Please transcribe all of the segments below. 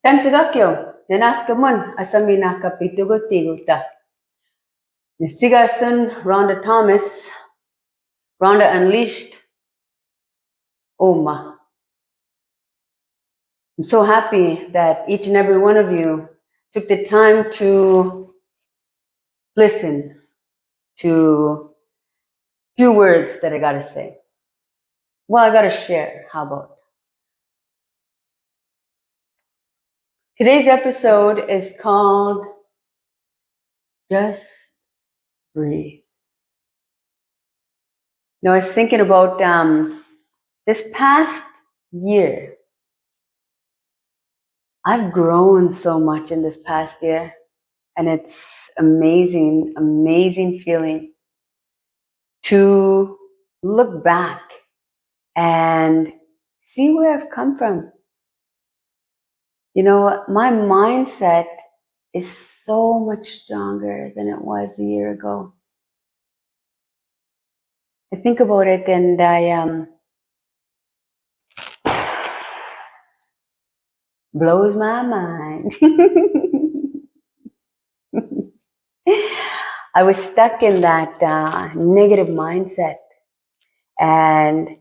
Tamsigakyo, Nanaskamun, Asamina Kapitugutiguta. Nestigasun, Rhonda Thomas, Rhonda Unleashed, Oma. I'm so happy that each and every one of you took the time to listen to few words that I gotta say. Well, I gotta share. How about? Today's episode is called Just Breathe. You know, I was thinking about this past year. I've grown so much in this past year, and it's amazing, amazing feeling to look back and see where I've come from. You know, my mindset is so much stronger than it was a year ago. I think about it and I blows my mind. I was stuck in that negative mindset, and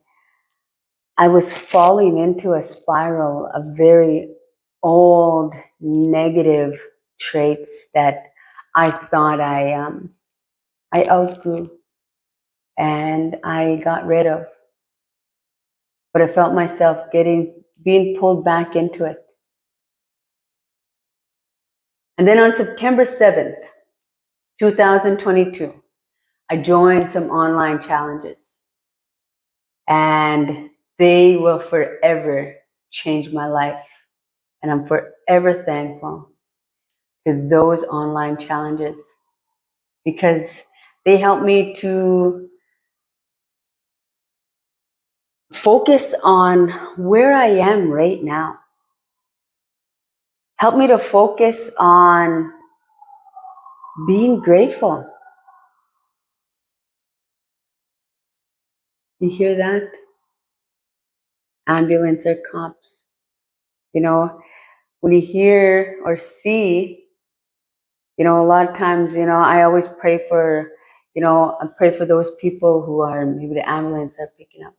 I was falling into a spiral of very old negative traits that I thought I outgrew and I got rid of. But I felt myself being pulled back into it. And then on September 7th, 2022, I joined some online challenges, and they will forever change my life. And I'm forever thankful to those online challenges because they help me to focus on where I am right now. Help me to focus on being grateful. You hear that? Ambulance or cops. You know, when you hear or see, you know, a lot of times, you know, I always pray for, I pray for those people who are maybe the ambulance are picking up.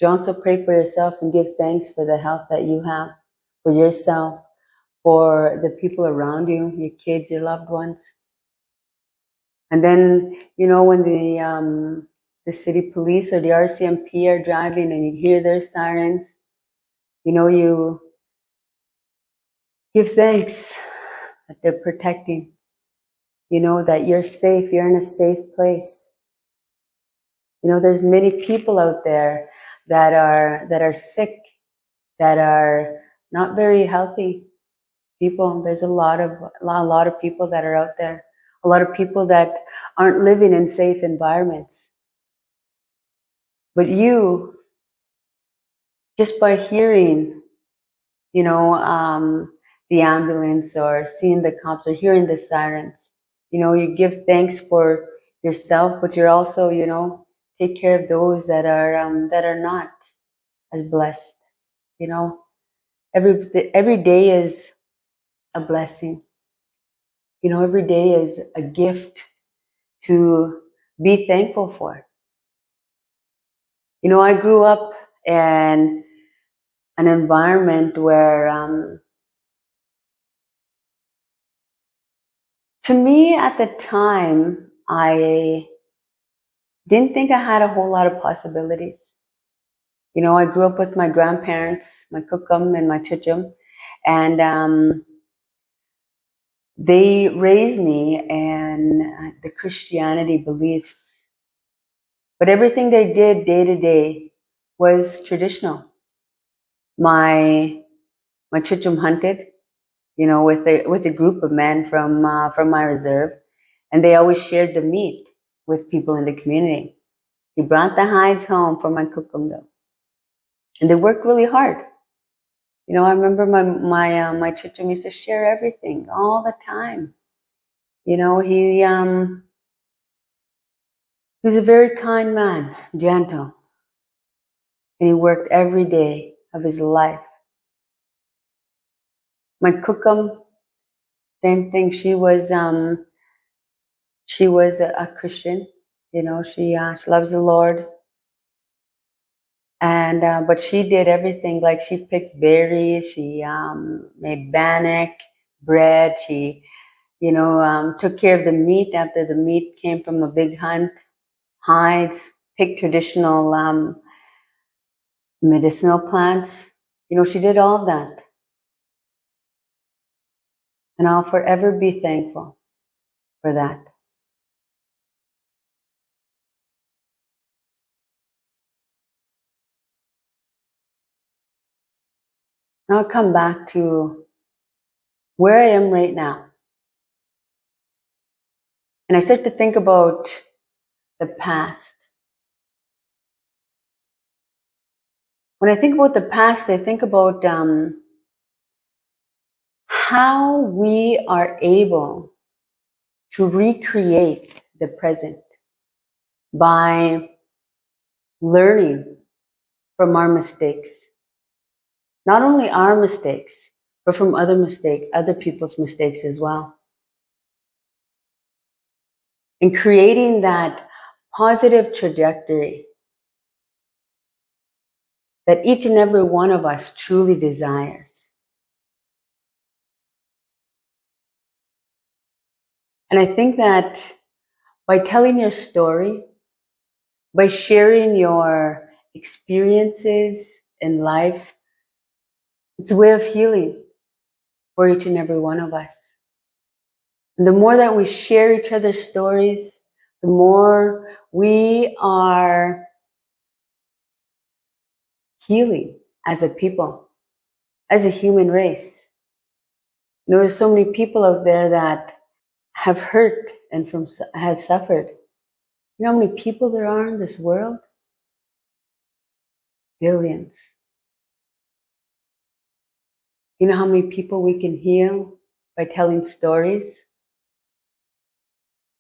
You also pray for yourself and give thanks for the health that you have, for yourself, for the people around you, your kids, your loved ones. And then, you know, when the city police or the RCMP are driving and you hear their sirens, you know, you give thanks that they're protecting. You know, that you're safe, you're in a safe place. You know, there's many people out there that are sick, that are not very healthy people. There's a lot of people that are out there, a lot of people that aren't living in safe environments. But you, just by hearing, you know, the ambulance or seeing the cops or hearing the sirens, you know, you give thanks for yourself, but you're also, you know, take care of those that are not as blessed. You know, every day is a blessing. You know, every day is a gift to be thankful for. You know, I grew up in an environment where, to me at the time, I didn't think I had a whole lot of possibilities. You know, I grew up with my grandparents, my kukum and my chuchum, and they raised me in the Christianity beliefs. But everything they did day to day was traditional. My chuchum hunted, you know, with a group of men from my reserve, and they always shared the meat with people in the community. He brought the hides home for my kukum though, and they worked really hard. You know, I remember my chuchum used to share everything all the time. You know, he was a very kind man, gentle, and he worked every day of his life. My Kukum, same thing. She was a Christian. She loves the Lord, and but she did everything. Like she picked berries, she made bannock bread. She took care of the meat after the meat came from a big hunt. Hides, picked traditional medicinal plants. She did all of that, and I'll forever be thankful for that. Now I'll come back to where I am right now. And I start to think about the past. When I think about the past, I think about how we are able to recreate the present by learning from our mistakes. Not only our mistakes, but from other people's mistakes as well. And creating that positive trajectory that each and every one of us truly desires. And I think that by telling your story, by sharing your experiences in life, it's a way of healing for each and every one of us. And the more that we share each other's stories, the more we are healing as a people, as a human race. There's so many people out there that have hurt and has suffered. You know how many people there are in this world? Billions. You know how many people we can heal by telling stories?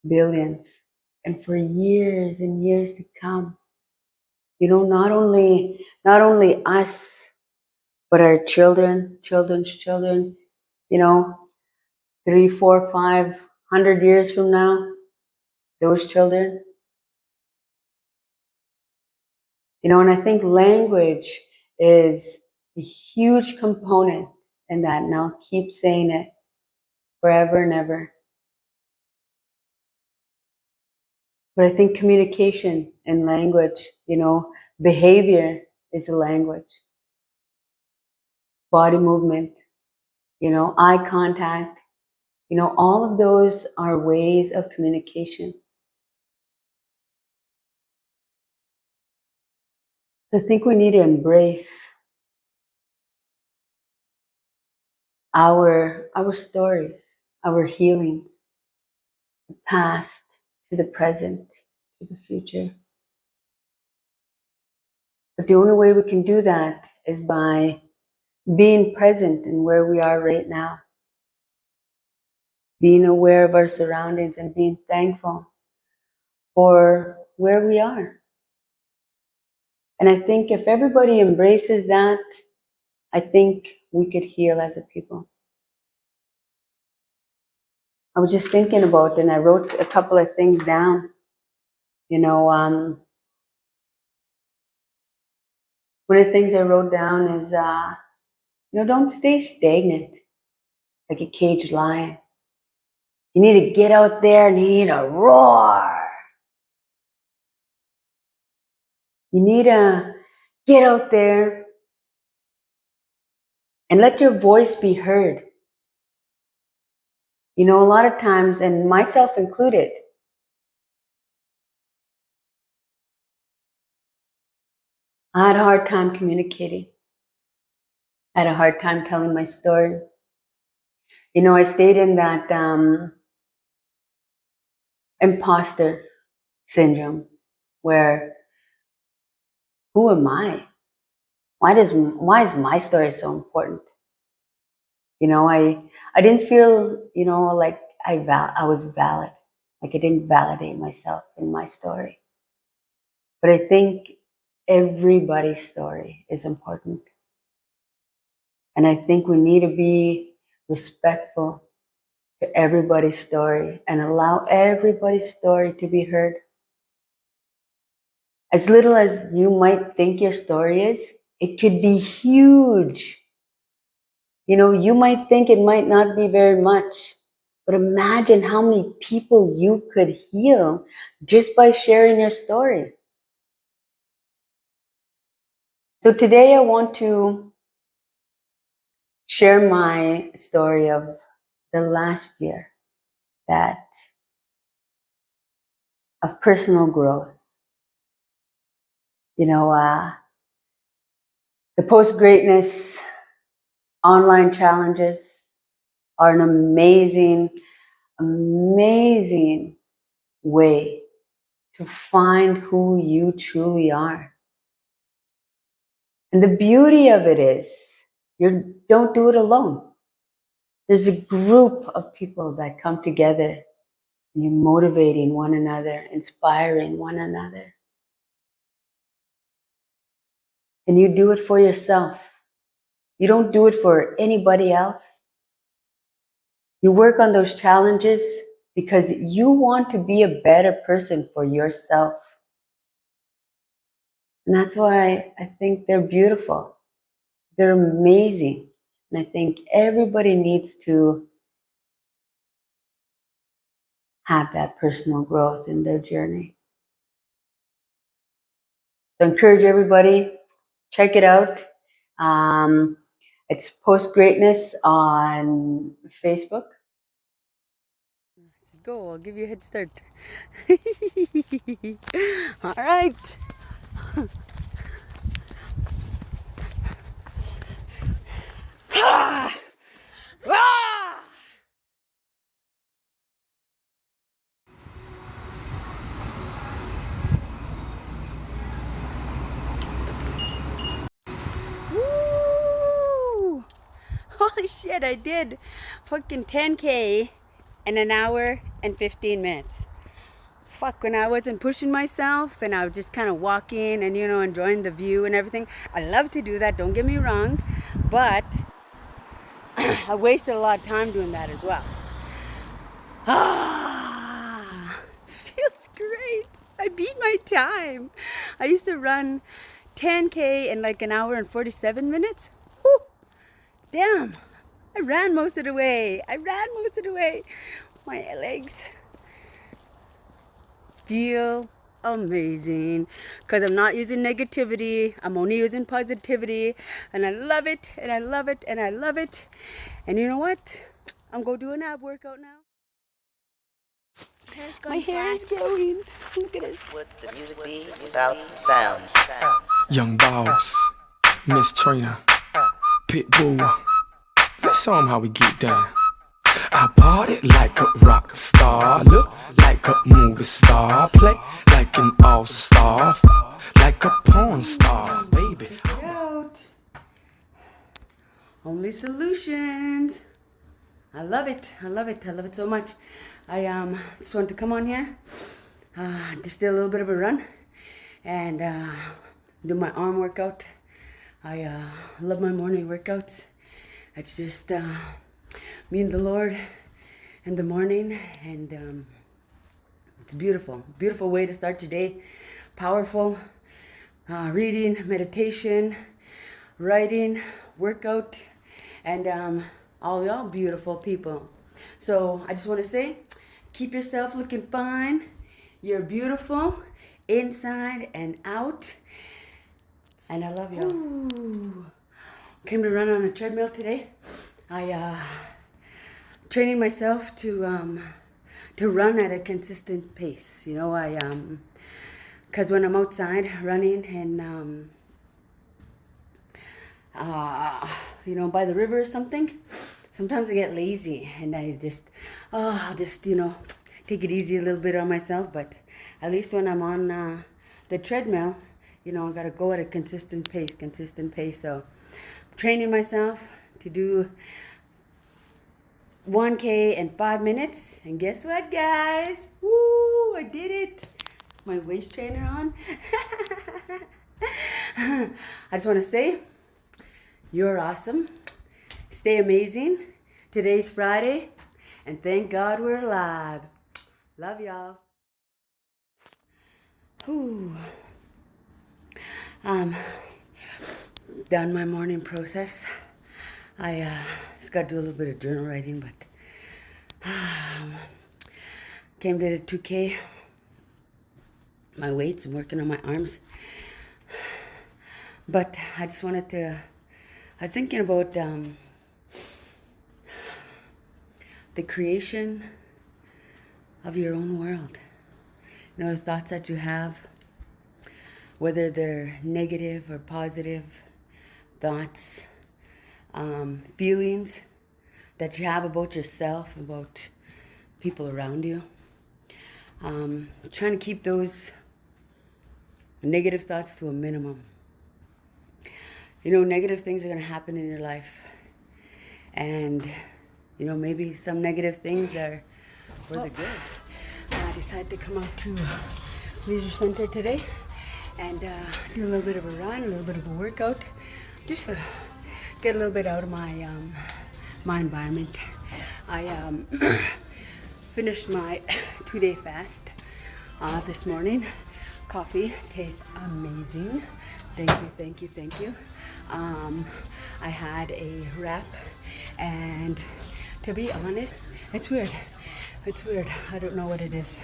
Billions. And for years and years to come. Not only us, but our children, children's children, 3, 4, 500 years from now, those children. And I think language is a huge component in that, and I'll keep saying it forever and ever. But I think communication and language, behavior is a language. Body movement, eye contact, all of those are ways of communication. So I think we need to embrace our stories, our healings, the past to the present to the future. But the only way we can do that is by being present in where we are right now, being aware of our surroundings and being thankful for where we are. And I think if everybody embraces that, I think we could heal as a people. I was just thinking about, and I wrote a couple of things down. One of the things I wrote down is, don't stay stagnant like a caged lion. You need to get out there and you need to roar. You need to get out there and let your voice be heard. A lot of times, and myself included, I had a hard time communicating. I had a hard time telling my story. I stayed in that imposter syndrome where, who am I? Why is my story so important? I didn't feel, like I was valid. Like I didn't validate myself in my story. But I think everybody's story is important. And I think we need to be respectful to everybody's story, and allow everybody's story to be heard. As little as you might think your story is, it could be huge. You know, you might think it might not be very much, but imagine how many people you could heal just by sharing your story. So today I want to share my story of the last year of personal growth. You know, the Post Greatness online challenges are an amazing, amazing way to find who you truly are. And the beauty of it is, you don't do it alone. There's a group of people that come together, and you're motivating one another, inspiring one another. And you do it for yourself. You don't do it for anybody else. You work on those challenges because you want to be a better person for yourself. And that's why I think they're beautiful. They're amazing. And I think everybody needs to have that personal growth in their journey. So I encourage everybody, check it out. It's Post Greatness on Facebook. Go, I'll give you a head start. All right. Woo! Holy shit, I did fucking 10K in an hour and 15 minutes. Fuck, when I wasn't pushing myself and I was just kind of walking and, you know, enjoying the view and everything. I love to do that, don't get me wrong, but I wasted a lot of time doing that as well. Feels great. I beat my time. I used to run 10K in like an hour and 47 minutes. Whew. Damn. I ran most of the way. My legs feel amazing because I'm not using negativity. I'm only using positivity, and I love it, and I love it, and I love it. And you know what? I'm going to do an ab workout now. My hair is growing. Look at this. Would the music be without sounds? Young Boss, Miss Trina, Pitbull. Let's show 'em how we get down. I party like a rock star, look like a movie star, play like an all-star, like a porn star, baby. Out. Only Solutions. I love it. I love it. I love it so much. I just wanted to come on here, just did a little bit of a run, and do my arm workout. I love my morning workouts. It's just me and the Lord in the morning, and it's beautiful. Beautiful way to start your day. Powerful. Reading, meditation, writing, workout, and all y'all beautiful people. So I just want to say, keep yourself looking fine. You're beautiful inside and out. And I love y'all. Ooh. Came to run on a treadmill today. I training myself to run at a consistent pace. You know, because when I'm outside running and you know, by the river or something, sometimes I get lazy and I just, I'll just, you know, take it easy a little bit on myself. But at least when I'm on the treadmill, you know, I gotta go at a consistent pace. So I'm training myself to do 1K in 5 minutes. And guess what, guys? Woo, I did it. My waist trainer on. I just want to say, you're awesome. Stay amazing. Today's Friday, and thank God we're alive. Love y'all. Whew. Done my morning process. I just got to do a little bit of journal writing, but came to the 2K. My weights, I'm working on my arms. But I just wanted to, I was thinking about the creation of your own world. You know, the thoughts that you have, whether they're negative or positive thoughts, feelings that you have about yourself, about people around you. Trying to keep those negative thoughts to a minimum. You know, negative things are going to happen in your life. And, you know, maybe some negative things are for the good. I decided to come out to Leisure Center today and do a little bit of a run, a little bit of a workout. Just to get a little bit out of my my environment. I finished my 2-day fast this morning. Coffee tastes amazing. Thank you, thank you, thank you. I had a wrap, and to be honest, it's weird. It's weird. I don't know what it is,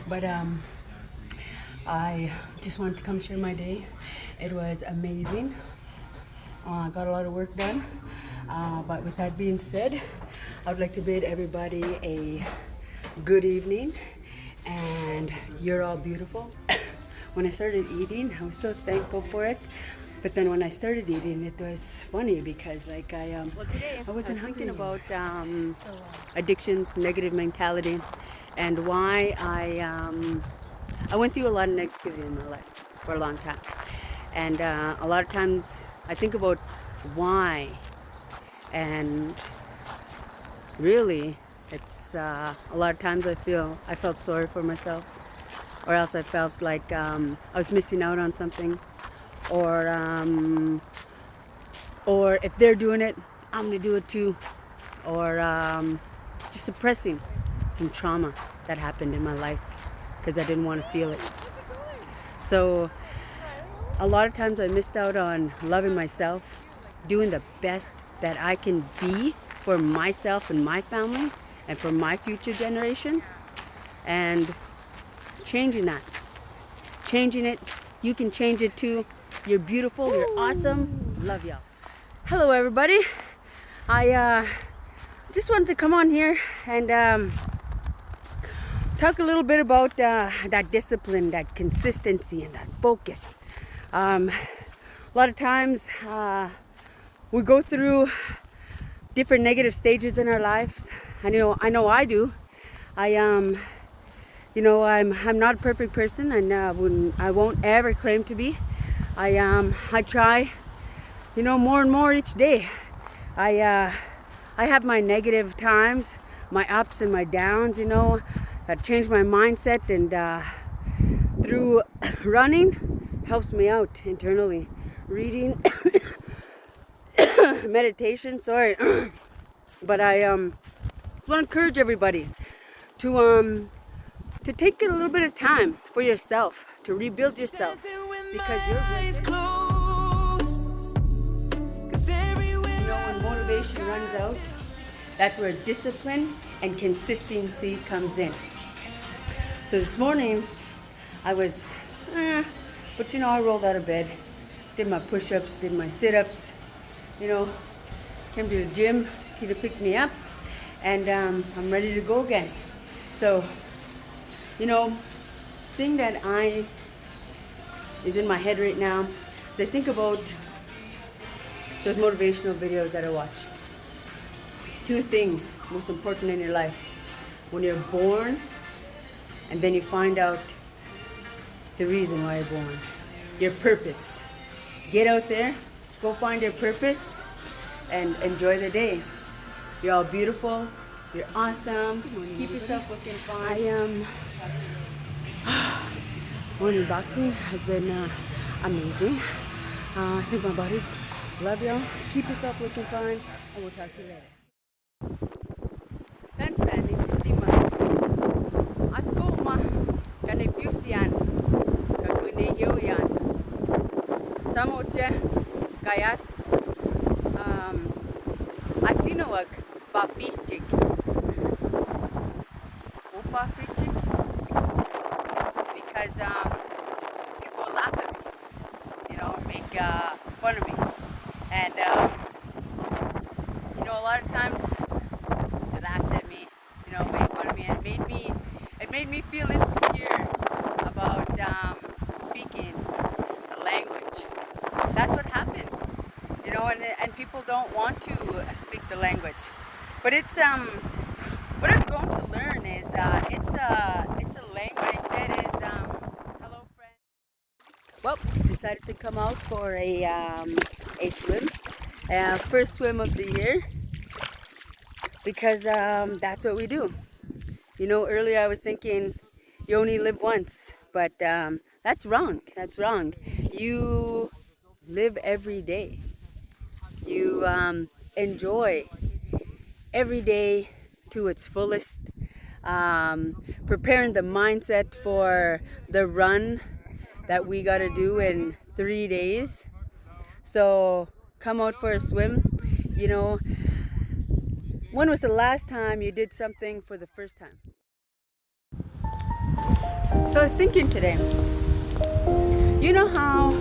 but I just wanted to come share my day. It was amazing. Got a lot of work done. But with that being said, I would like to bid everybody a good evening, and you're all beautiful. When I started eating, I was so thankful for it. But then when I started eating, it was funny because like I wasn't thinking about addictions, negative mentality, and why I went through a lot of negativity in my life for a long time. And a lot of times I think about why, and really it's a lot of times I felt sorry for myself, or else I felt like I was missing out on something, or if they're doing it, I'm gonna do it too, or just suppressing some trauma that happened in my life because I didn't want to feel it. So a lot of times I missed out on loving myself, doing the best that I can be for myself and my family and for my future generations, and changing that. Changing it. You can change it too. You're beautiful. You're awesome. Love y'all. Hello, everybody. I just wanted to come on here and talk a little bit about that discipline, that consistency, and that focus. A lot of times we go through different negative stages in our lives. I know I do. I'm not a perfect person, and I won't ever claim to be. I try, more and more each day. I have my negative times, my ups and my downs. I change my mindset, and through running helps me out internally. Reading, meditation. Sorry, but I just want to encourage everybody to take a little bit of time for yourself, to rebuild yourself, because you're when motivation runs out, that's where discipline and consistency comes in. So this morning I was but I rolled out of bed, did my push-ups, did my sit-ups, came to the gym. Tina picked me up, and I'm ready to go again. So thing that is in my head right now is I think about those motivational videos that I watch. 2 things most important in your life: when you're born, and then you find out the reason why you're born, your purpose. So get out there, go find your purpose, and enjoy the day. You're all beautiful. You're awesome. Keep yourself looking fine. Morning boxing has been amazing. I think my body. Love y'all. Keep yourself looking fine, and we'll talk to you later. Tansan ititima. Asko ma kanipusian kakunehioyan. Samoche kayas asinowag papistik. Upa pichik because people laugh at me, you know, make fun of me, and you know, a lot of times they laughed at me, you know, made fun of me, and it made me feel insecure about speaking the language. That's what happens, you know, and people don't want to speak the language, but it's what I've grown to learn is it's a language. What I said is hello friend. Well, decided to come out for a swim, first swim of the year, because that's what we do. You know, earlier I was thinking you only live once, but that's wrong. That's wrong. You live every day. You enjoy every day to its fullest, preparing the mindset for the run that we got to do in 3 days. So come out for a swim. You know, when was the last time you did something for the first time? So I was thinking today, you know how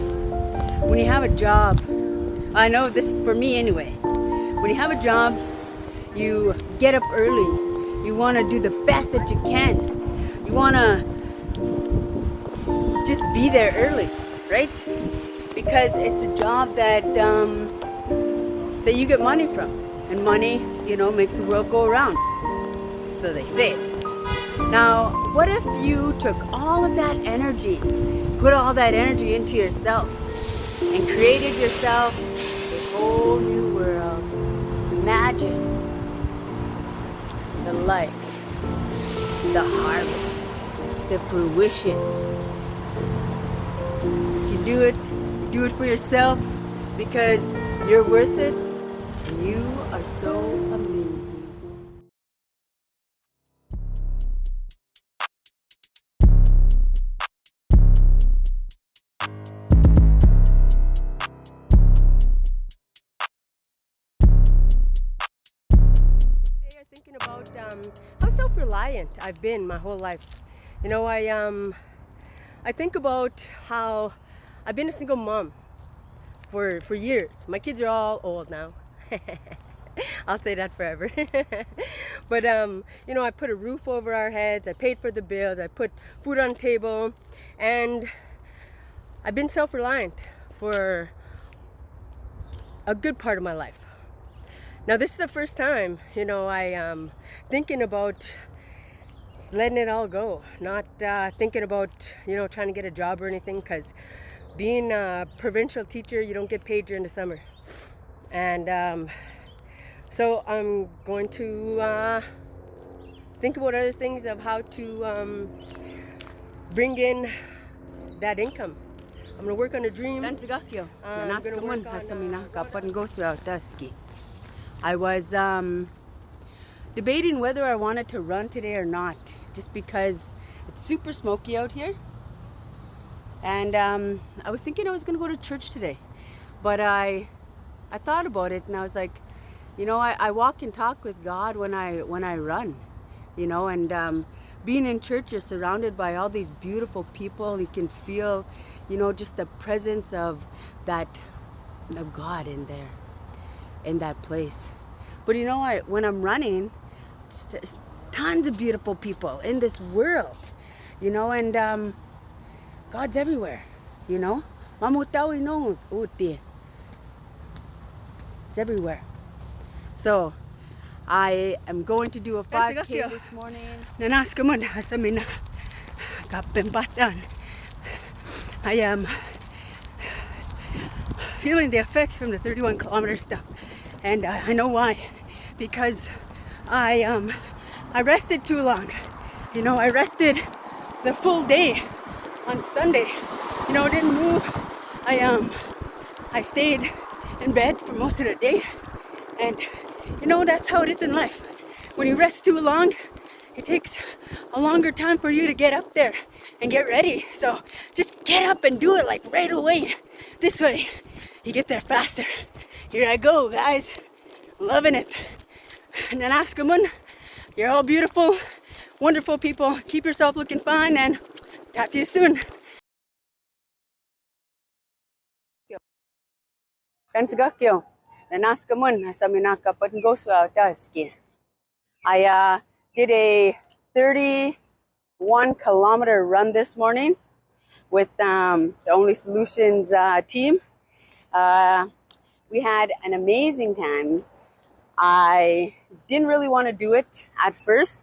when you have a job, I know this for me anyway, when you have a job, you get up early. You want to do the best that you can. You want to just be there early, right? Because it's a job that that you get money from, and money, you know, makes the world go around. So they say. Now, what if you took all of that energy, put all that energy into yourself, and created yourself a whole new world? Imagine the life, the harvest, the fruition. You do it for yourself because you're worth it and you are so amazing. Thinking about how self-reliant I've been my whole life. You know, I think about how I've been a single mom for years. My kids are all old now. I'll say that forever. But you know, I put a roof over our heads, I paid for the bills, I put food on the table, and I've been self-reliant for a good part of my life. Now this is the first time, you know, I thinking about just letting it all go, not thinking about, you know, trying to get a job or anything, because being a provincial teacher, you don't get paid during the summer. And so I'm going to think about other things of how to bring in that income. I'm going to work on a dream. I was debating whether I wanted to run today or not, just because it's super smoky out here. And I was thinking I was going to go to church today, but I thought about it and I was like, you know, I walk and talk with God when I run, you know, and being in church, you're surrounded by all these beautiful people. You can feel, you know, just the presence of God in there, in that place. But you know, when I'm running, there's tons of beautiful people in this world, you know, and God's everywhere, you know. It's everywhere. So I am going to do a 5K this morning. I am feeling the effects from the 31 kilometer stuff, and I know why, because I rested too long. You know, I rested the full day on Sunday. You know, didn't move. I stayed in bed for most of the day, and you know, that's how it is in life. when you rest too long, it takes a longer time for you to get up there and get ready. So just get up and do it like right away. This way, you get there faster. Here I go, guys. Loving it. Nanaskamun, you're all beautiful, wonderful people. Keep yourself looking fine and talk to you soon. Tansagakyo, Nanaskamun, Saminaka Patngoswa Taski. I did a 31-kilometer run this morning with the Only Solutions team. We had an amazing time. I didn't really want to do it at first,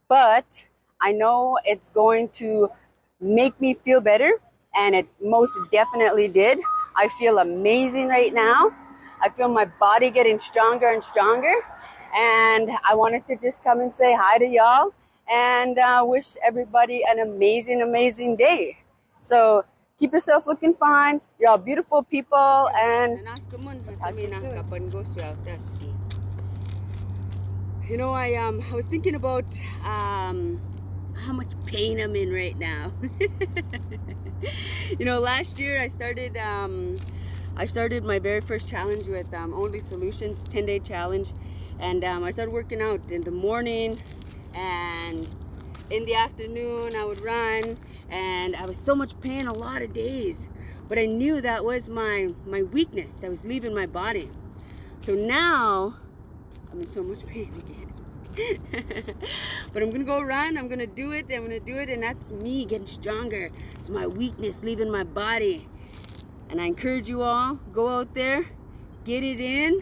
but I know it's going to make me feel better, and it most definitely did. I feel amazing right now. I feel my body getting stronger and stronger, and I wanted to just come and say hi to y'all and wish everybody an amazing, amazing day. So keep yourself looking fine. You're all beautiful people, and you know, I was thinking about how much pain I'm in right now. You know, last year I started my very first challenge with Only Solutions, 10-day challenge, and I started working out in the morning, and in the afternoon I would run, and I was so much pain a lot of days, but I knew that was my weakness that was leaving my body. So now I'm in so much pain again. But I'm gonna go run, I'm gonna do it, and that's me getting stronger. It's my weakness leaving my body. And I encourage you all, go out there, get it in,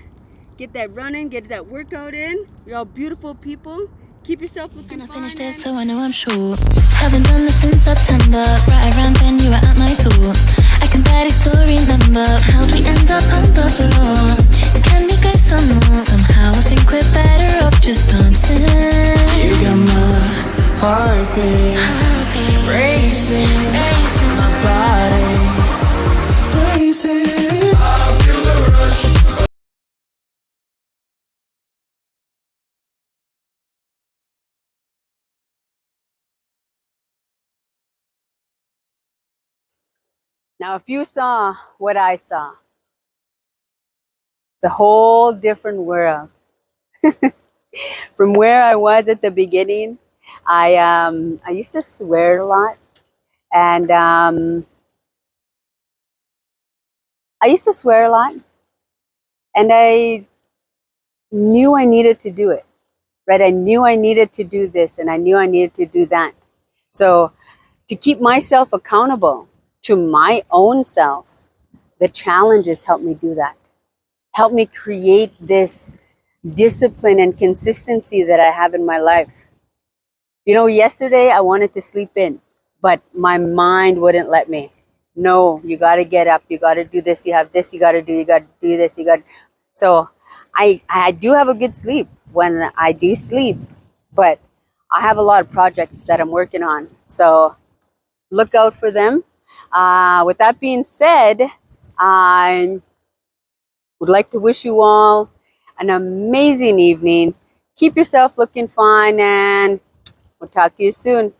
get that running, get that workout in. You're all beautiful people. Keep yourself looking fine. And I finished it, so I know I'm sure. Haven't done this since September. Right around then you were at my door. I can barely still remember how we end up on the floor. Can we go some more? Somehow I think we're better off just dancing. You got my heartbeat racing, my body blazing. I feel the rush. Now, if you saw what I saw, it's a whole different world. From where I was at the beginning, I used to swear a lot, and I knew I needed to do it, right? I knew I needed to do this, and I knew I needed to do that. So to keep myself accountable to my own self, the challenges helped me do that. Help me create this discipline and consistency that I have in my life. You know, yesterday I wanted to sleep in, but my mind wouldn't let me. No, you got to get up. You got to do this. You have this. You got to do. You got to do this. You got. So I do have a good sleep when I do sleep, but I have a lot of projects that I'm working on. So look out for them. With that being said, I would like to wish you all an amazing evening. Keep yourself looking fine, and we'll talk to you soon.